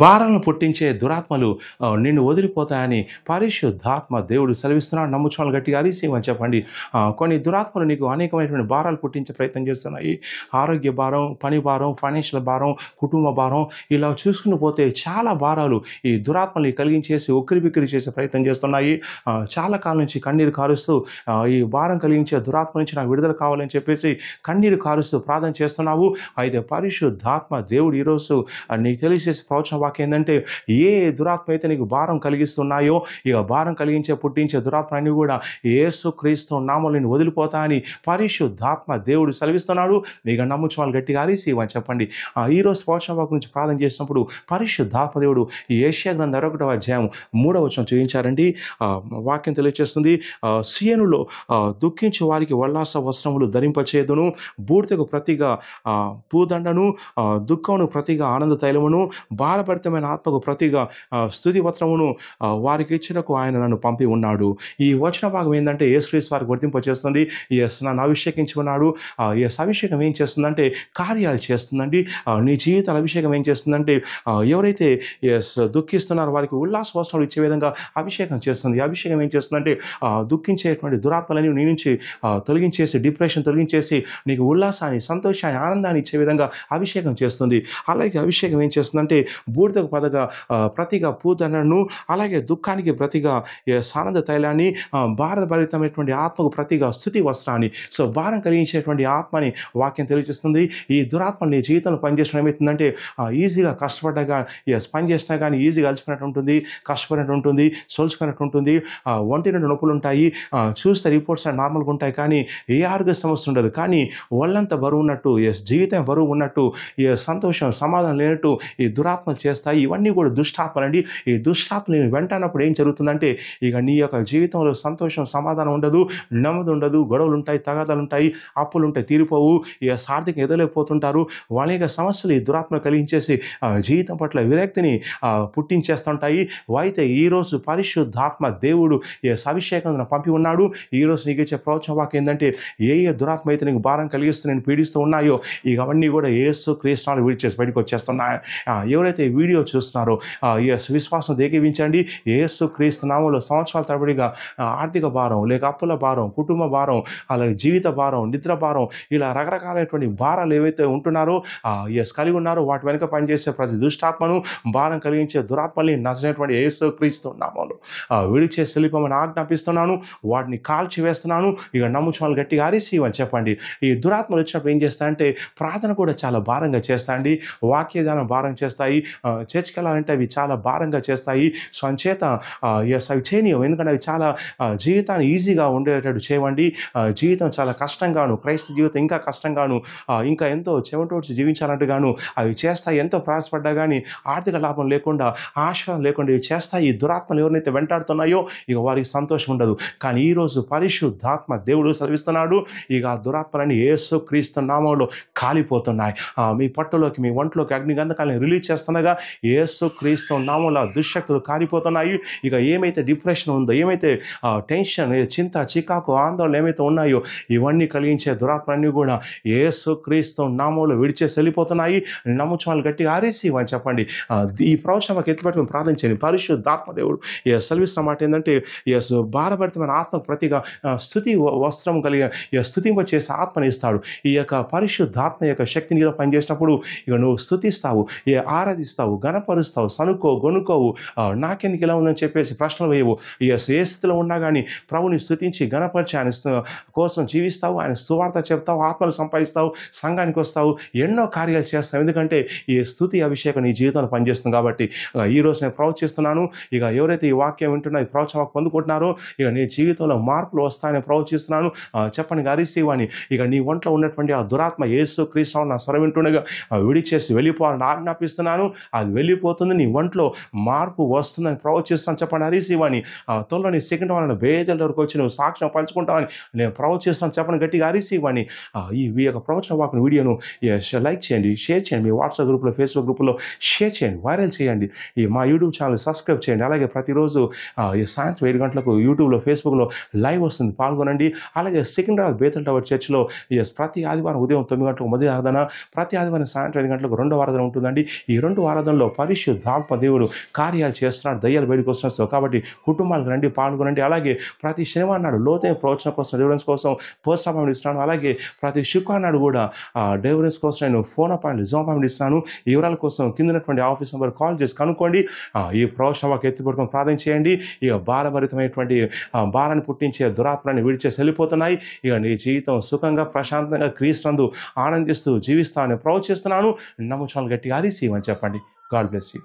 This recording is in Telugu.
భారాలను పుట్టించే దురాత్మలు నిన్ను వదిలిపోతాయని పరిశుద్ధాత్మ దేవుడు సెలవిస్తున్నాడు. నమ్ముచున్న గట్టిగా అరిసి చెప్పండి. కొన్ని దురాత్మలు నీకు అనేకమైనటువంటి భారాలు పుట్టించే ప్రయత్నం చేస్తున్నాయి. ఆరోగ్య భారం, పని భారం, ఫైనాన్షియల్ భారం, కుటుంబ భారం, ఇలా చూసుకుని పోతే చాలా భారాలు ఈ దురాత్మల్ని కలిగించేసి ఉక్కిరిబిక్కిరి చేసే ప్రయత్నం చేస్తున్నాయి. చాలా కాలం నుంచి కన్నీరు కారుస్తూ ఈ భారం కలిగించే దురాత్మ నుంచి నాకు విడుదల కావాలని చెప్పేసి కన్నీరు కారుస్తూ ప్రార్థన చేస్తున్నావు. అయితే పరిశుద్ధాత్మ దేవుడు ఈరోజు నీకు తెలియజేసే ప్రవచన వాక్యం ఏంటంటే, ఏ దురాత్మ అయితే నీకు భారం కలిగిస్తున్నాయో, ఇక భారం కలిగించే పుట్టించే దురాత్మ అన్ని కూడా యేసుక్రీస్తు నామములో నిన్ను వదిలిపోతాయని పరిశుద్ధాత్మ దేవుడు సెలవిస్తున్నాడు. ఇక నమ్ముచు వాళ్ళు గట్టిగా అరిసి ఇవ్వని చెప్పండి. ఈరోజు ప్రవచన వాక్యం గురించి ప్రార్థన చేసినప్పుడు పరిశుద్ధాత్మ దేవుడు ఈ యెషయా గ్రంథం 61వ అధ్యాయం 3వ వచనం చూపించారండి. వాక్యం తెలియజేస్తుంది, సీయోనులో దుఃఖించే వారికి ఉల్లాస వస్త్రములు ధరింపచేయుదును, బూడిదకు ప్రతిగా పూదండను, దుఃఖమును ప్రతిగా ఆనంద తైలమును, భారభరితమైన ఆత్మకు ప్రతిగా స్తుతి పత్రమును వారికి ఇచ్చినకు ఆయన నన్ను పంపి ఉన్నాడు. ఈ వచన భాగం ఏంటంటే యేసుక్రీస్తు వారికి వర్తింపచేస్తుంది. నన్ను అభిషేకించి ఉన్నాడు. అభిషేకం ఏం చేస్తుందంటే కార్యాలు చేస్తుందండి. నీ జీవితాల అభిషేకం ఏం చేస్తుందంటే ఎవరైతే దుఃఖిస్తున్నారో వారికి ఉల్లాస వస్త్రాలు ఇచ్చే విధంగా అభిషేకం చేస్తుంది. ఈ అభిషేకం ఏం చేస్తుందంటే దుఃఖించేటువంటి దురాత్మలని నీ నుంచి తొలగించేసి, డిప్రెషన్ తొలగించేసి నీకు ఉల్లాసాన్ని, సంతోషాన్ని, ఆనందాన్ని ఇచ్చే విధంగా అభిషేకం చేస్తుంది. అలాగే అభిషేకం ఏం చేస్తుందంటే బూడిదకు ప్రతిగా పూదనను, అలాగే దుఃఖానికి ప్రతిగా సానంద తైలాన్ని, భారభరితమైనటువంటి ఆత్మకు ప్రతిగా స్తుతి వస్త్రాన్ని. భారం కలిగించేటువంటి ఆత్మని వాక్యం తెలియజేస్తుంది. ఈ దురాత్మ నీ జీవితంలో పనిచేసిన ఏమవుతుందంటే ఈజీగా కష్టపడ్డగా పని చేసినా కానీ ఈజీగా అలసిపోయినట్టు ఉంటుంది, కష్టపడినట్టు ఉంటుంది, సోల్చుకున్నట్టు ఉంటుంది, ఒంటి నుండి నొప్పులు ఉంటాయి, చూస్తే రిపోర్ట్స్ నార్మల్గా ఉంటాయి, కానీ ఏ ఆరోగ్య సమస్య ఉండదు. కానీ ఒళ్ళంతా బరువు ఉన్నట్టు, జీవితం బరువు ఉన్నట్టు, సంతోషం సమాధానం లేనట్టు ఈ దురాత్మలు చేస్తాయి. ఇవన్నీ కూడా దుష్టాత్మలండి. ఈ దుష్టాత్మలు వెంటనప్పుడు ఏం జరుగుతుందంటే ఇక నీ యొక్క జీవితంలో సంతోషం, సమాధానం ఉండదు, నెమ్మది ఉండదు, గొడవలు ఉంటాయి, తగాదాలు ఉంటాయి, అప్పులు ఉంటాయి, తీరిపోవు, ఇక ఆర్థికంగా ఎదలేకపోతుంటారు. అనేక సమస్యలు ఈ దురాత్మ కలిగించేసి జీవితం పట్ల విరక్తిని పుట్టించేస్తుంటాయి. అయితే ఈరోజు పరిశుద్ధాత్మ దేవుడు అభిషేకం పంపి ఉన్నాడు. ఈరోజు నీకు ఇచ్చే ప్రవచన వాక్యం ఏంటంటే, ఏ దురాత్మ అయితే నీకు భారం కలిగిస్తూ నేను పీడిస్తూ ఉన్నాయో ఇక అవన్నీ కూడా యేసుక్రీస్తునామములో విడిచేసి బయటకు వచ్చేస్తున్నాయి. ఎవరైతే ఈ వీడియో చూస్తున్నారో విశ్వాసం ఏకీవించండి. యేసుక్రీస్తు నామములో సంవత్సరాల తరబడిగా ఆర్థిక భారం, లేక అప్పుల భారం, కుటుంబ భారం, అలాగే జీవిత భారం, నిద్ర భారం, ఇలా రకరకాలైనటువంటి భారాలు ఏవైతే ఉంటున్నారో కలిగి ఉన్నారో వాటి వెనుక పనిచేసే ప్రతి దుష్టాత్మను, భారం కలిగించే దురాత్మల్ని నజరేటువంటి యేసుక్రీస్తు నామములో విడిచేసి వెళ్ళిపోమని ఆజ్ఞాపిస్తున్నాను. వాటిని కాల్చి వేస్తున్నాను. ఇక నమ్ముచున్న గట్టిగా అరిసి అని చెప్పండి. ఈ దురాత్మలు వచ్చినప్పుడు ఏం చేస్తాయంటే ప్రార్థన కూడా చాలా భారంగా చేస్తాయండి. వాక్యదానం భారం చేస్తాయి. చర్చికి వెళ్ళాలంటే అవి చాలా భారంగా చేస్తాయి. సో అంచేత అవి చేయనీయం. ఎందుకంటే అవి చాలా జీవితాన్ని ఈజీగా ఉండేటట్టు చేయవండి. జీవితం చాలా కష్టంగాను, క్రైస్తవ జీవితం ఇంకా కష్టంగాను, ఇంకా ఎంతో చెమటోడ్చి జీవించాలంటేగాను అవి చేస్తాయి. ఎంతో ప్రయాసపడ్డా కానీ ఆర్థిక లాభం లేకుండా, ఆశ లేకుండా ఇవి చేస్తాయి. ఈ దురాత్మలు ఎవరినైతే వెంటాడుతున్నాయో ఇక వారికి సంతోషం ఉండదు. కానీ ఈరోజు పరిశుద్ధాత్మ దేవుడు సెలవిస్తున్నాడు, ఇక ఆ దురాత్మలని యేసుక్రీస్తు నామములో కాలిపోతున్నాయి. మీ పట్టులోకి, మీ ఒంట్లోకి అగ్నిగంధకాలను రిలీజ్ చేస్తుండగా యేసుక్రీస్తు నామములో దుశ్శక్తులు కాలిపోతున్నాయి. ఇక ఏమైతే డిప్రెషన్ ఉందో, ఏమైతే టెన్షన్, చింత, చికాకు, ఆందోళన ఏమైతే ఉన్నాయో ఇవన్నీ కలిగించే దురాత్మలన్నీ కూడా యేసుక్రీస్తు నామములో విడిచేసి వెళ్ళిపోతున్నాయి. నమ్ముచున్న గట్టిగా ఆరేసి అని చెప్పండి. ఈ ప్రవచనం మాకు ఎత్తిపెట్టుకుని ప్రార్థించండి. పరిశుద్ధాత్మ దేవుడు సెలవిస్తున్న మాట ఏంటంటే, భారభరితమైన ఆత్మకు ప్రతిగా స్తుతి వస్త్రం కలిగి స్తుతింప చేసే ఆత్మని ఇస్తాడు. ఈ యొక్క పరిశుద్ధాత్మ యొక్క శక్తి నీలో పనిచేసినప్పుడు ఇక నువ్వు స్తుతిస్తావు, ఆరాధిస్తావు, గణపరుస్తావు, సనుకో, గొనుకోవు, నాకెందుకు ఇలా ఉందని చెప్పేసి ప్రశ్నలు వేయవు. ఏ స్థితిలో ఉన్నా కానీ ప్రభుని స్తుతించి గణపరిచి ఆయన కోసం జీవిస్తావు, ఆయన సువార్త చెప్తావు, ఆత్మలు సంపాదిస్తావు, సంఘానికి వస్తావు, ఎన్నో కార్యాలు చేస్తావు. ఎందుకంటే ఈ స్తుతి అభిషేకం నీ జీవితంలో పనిచేస్తుంది. కాబట్టి ఈరోజు నేను ప్రవచిస్తున్నాను. ఇక ఎవరైతే ఈ వాక్యం వింటున్నా, ఈ ప్రవచనం పొందుకుంటున్నారో ఇక నీ జీవితంలో మార్పులు వస్తాయని ప్రవచిస్తున్నాను. చెప్పండి అరిసివని. ఇక నీ ఒంట్లో ఉన్నటువంటి ఆ దురాత్మ యేసుక్రీస్తు నా స్వరం వింటుండగా విడిచేసి వెళ్ళిపోవాలని ఆజ్ఞాపిస్తున్నాను. అది వెళ్ళిపోతుంది. నీ ఒంట్లో మార్పు వస్తుందని ప్రవచిస్తున్నాను. చెప్పండి అరిసివని. త్వరలో నీ సెకండ్ వాళ్ళని బేదల వరకు వచ్చి నువ్వు సాక్ష్యం పంచుకుంటావని నేను ప్రవచిస్తున్నాను. చెప్పండి గట్టిగా అరిసివని. ఈ యొక్క ప్రవచన వాక్యం వీడియోను లైక్ చేయండి, షేర్ చేయండి, మీ వాట్సాప్ గ్రూప్లో, ఫేస్బుక్ గ్రూప్లో షేర్ చేయండి, వైరల్ చేయండి. మా యూట్యూబ్ ఛానల్ సబ్స్క్రైబ్ చేయండి. అలాగే ప్రతిరోజు సాయంత్రం 7 గంటలకు యూట్యూబ్లో, ఫేస్బుక్లో లైవ్ వస్తుంది, పాల్గొనండి. అలాగే సికింద్రాబాద్ బేతల్ టవర్ చర్చ్లో ప్రతి ఆదివారం ఉదయం 9 గంటలకు మొదటి ఆరాధన, ప్రతి ఆదివారం సాయంత్రం 5 గంటలకు రెండవ ఆరాధన ఉంటుందండి. ఈ 2 ఆరాధన ఆరాధనలో పరిశుద్ధాత్మ దేవుడు కార్యాలు చేస్తున్నాడు, దయ్యాలు బయటకు వస్తున్నాడు. సో కాబట్టి కుటుంబాలకు రండి, పాల్గొనండి. అలాగే ప్రతి శనివారం నాడు లోతైన ప్రవచన కోసం, డెలివరెన్స్ కోసం పోస్ట్ అపాయింట్మెంట్ ఇస్తున్నాను. అలాగే ప్రతి శుక్రవారం నాడు కూడా డెలివరెన్స్ కోసం నేను ఫోన్ అపాయింట్మెంట్, జూమ్ అపాయింట్మెంట్ ఇస్తున్నాను. ఈ వివరాల కోసం కింద ఉన్నటువంటి ఆఫీస్ నెంబర్ కాల్ చేసి కనుక్కోండి. ఈ ప్రవచన వాక్యం ఎత్తిపట్టుకొని ప్రార్థన చేయండి. ఇక భారభరితమైనటువంటి భారాన్ని పుట్టించే దురాత్మని విడిచేసి వెళ్ళిపోతున్నాయి. ఇక నీ జీవితం సుఖంగా, ప్రశాంతంగా క్రీస్తునందు ఆనందిస్తూ జీవిస్తా అని ప్రవచిస్తున్నాను. నమ్ముచాలు గట్టిగా అరిసి అని చెప్పండి. God bless you.